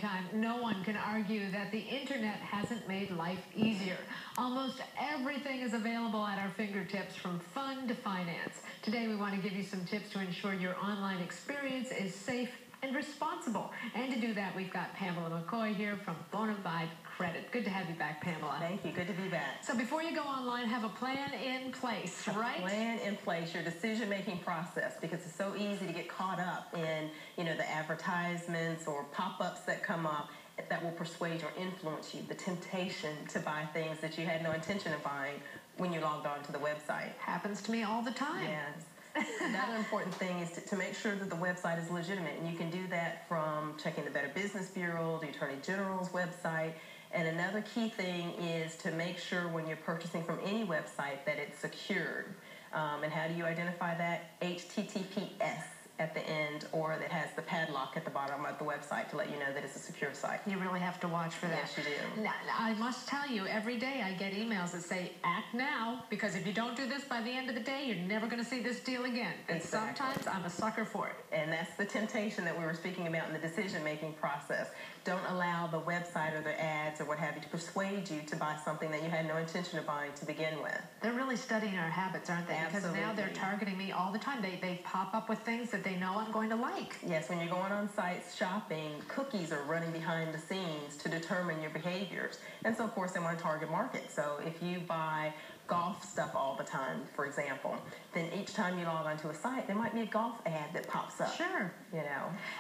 time, no one can argue that the internet hasn't made life easier. Almost everything is available at our fingertips, from fun to finance. Today we want to give you some tips to ensure your online experience is safe and responsible. And to do that, we've got Pamala McCoy here from BONA5D Credit. Good to have you back, Pamela. Thank you. Good to be back. So before you go online, have a plan in place, right? A plan in place, your decision-making process, because it's so easy to get caught up in, the advertisements or pop-ups that come up that will persuade or influence you, the temptation to buy things that you had no intention of buying when you logged on to the website. Happens to me all the time. Yes. Another important thing is to make sure that the website is legitimate, and you can do that from checking the Better Business Bureau, the Attorney General's website. And another key thing is to make sure when you're purchasing from any website that it's secured. And how do you identify that? HTTPS at the end, or that has the padlock at the bottom of the website to let you know that it's a secure site. You really have to watch for that. Yes, you do. Now, I must tell you, every day I get emails that say, act now, because if you don't do this by the end of the day, you're never going to see this deal again. And Exactly. sometimes I'm a sucker for it. And that's the temptation that we were speaking about in the decision-making process. Don't allow the website or the ads or what have you to persuade you to buy something that you had no intention of buying to begin with. They're really studying our habits, aren't they? Absolutely. Because now they're targeting me all the time. They pop up with things that they know I'm going to like. Yes, when you're going on sites shopping, cookies are running behind the scenes to determine your behaviors. And so, of course, they want to target market. So if you buy golf stuff all the time, for example, then each time you log onto a site, there might be a golf ad that pops up. Sure.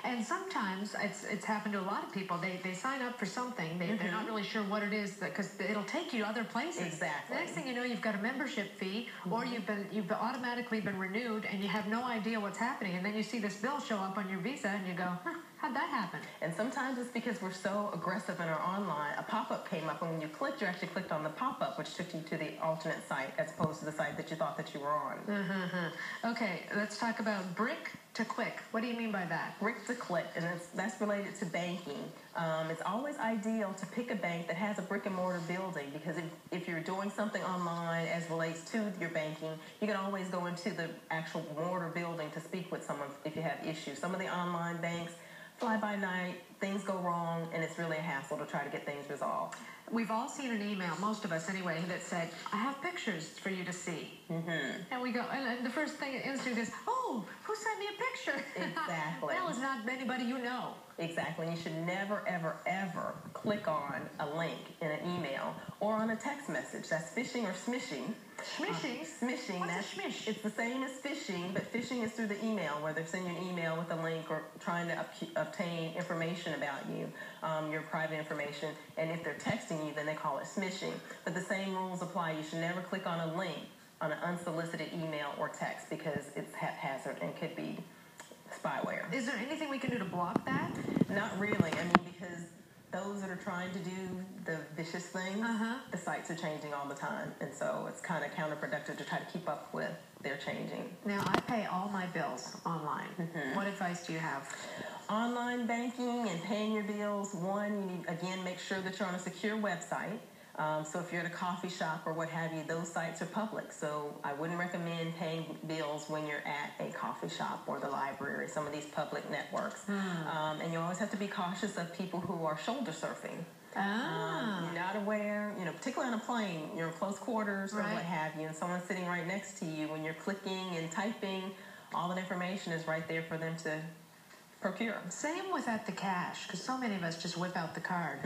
And sometimes it's happened to a lot of people. They sign up for something. They're not really sure what it is, because it'll take you to other places. Exactly. The next thing you know, you've got a membership fee, or you've automatically been renewed, and you have no idea what's happening. And then you see this bill show up on your Visa, and you go, how'd that happen? And sometimes it's because we're so aggressive in our online. A pop-up came up, and when you clicked, you actually clicked on the pop-up, which took you to the alternate site as opposed to the site that you thought that you were on. Okay, let's talk about brick to click. What do you mean by that? Brick to click, and that's related to banking. It's always ideal to pick a bank that has a brick and mortar building, because if you're doing something online as relates to your banking, you can always go into the actual mortar building to speak with someone if you have issues. Some of the online banks fly by night, things go wrong, and it's really a hassle to try to get things resolved. We've all seen an email, most of us anyway, that said, I have pictures for you to see. And we go, and the first thing instinct is, oh, who sent me a picture? Exactly. Well, it's not anybody you know. Exactly. And you should never, ever, ever click on a link in an email or on a text message. That's phishing or smishing. Smishing? Smishing. What's a smish? It's the same as phishing, but phishing is through the email, where they're sending you an email with a link or trying to obtain information about you, your private information. And if they're texting you, then they call it smishing. But the same rules apply. You should never click on a link on an unsolicited email or text, because it's haphazard and could be spyware. Is there anything we can do to block that? Not really. Because those that are trying to do the vicious things, the sites are changing all the time. And so it's kind of counterproductive to try to keep up with their changing. Now, I pay all my bills online. What advice do you have? Online banking and paying your bills, one, you need, again, make sure that you're on a secure website. So if you're at a coffee shop or what have you, those sites are public. So I wouldn't recommend paying bills when you're at a coffee shop or the library, some of these public networks. And you always have to be cautious of people who are shoulder surfing. You're not aware, particularly on a plane, you're in close quarters or what have you, and someone's sitting right next to you. When you're clicking and typing, all that information is right there for them to procure. Same with at the cash, because so many of us just whip out the card,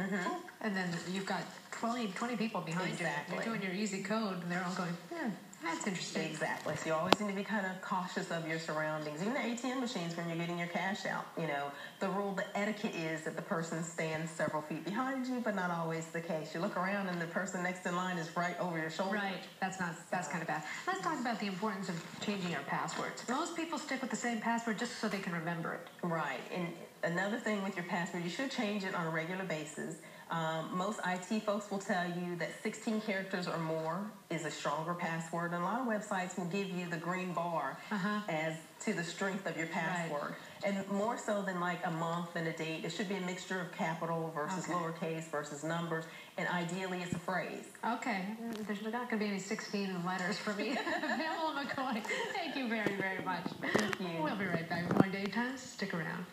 and then you've got 20 people behind you. You're doing your easy code, and they're all going, that's interesting. Exactly. So you always need to be kind of cautious of your surroundings. Even the ATM machines, when you're getting your cash out, the etiquette is that the person stands several feet behind you, but not always the case. You look around and the person next in line is right over your shoulder. Right. That's kind of bad. Let's talk about the importance of changing our passwords. Most people stick with the same password just so they can remember it. Right. And another thing with your password, you should change it on a regular basis. Most IT folks will tell you that 16 characters or more is a stronger password. And a lot of websites will give you the green bar as to the strength of your password. And more so than like a month and a date, it should be a mixture of capital versus lowercase versus numbers. And ideally, it's a phrase. Okay. There's not going to be any 16 letters for me. Pamala McCoy, thank you very, very much. Thank you. We'll be right back with more Daytime. Stick around.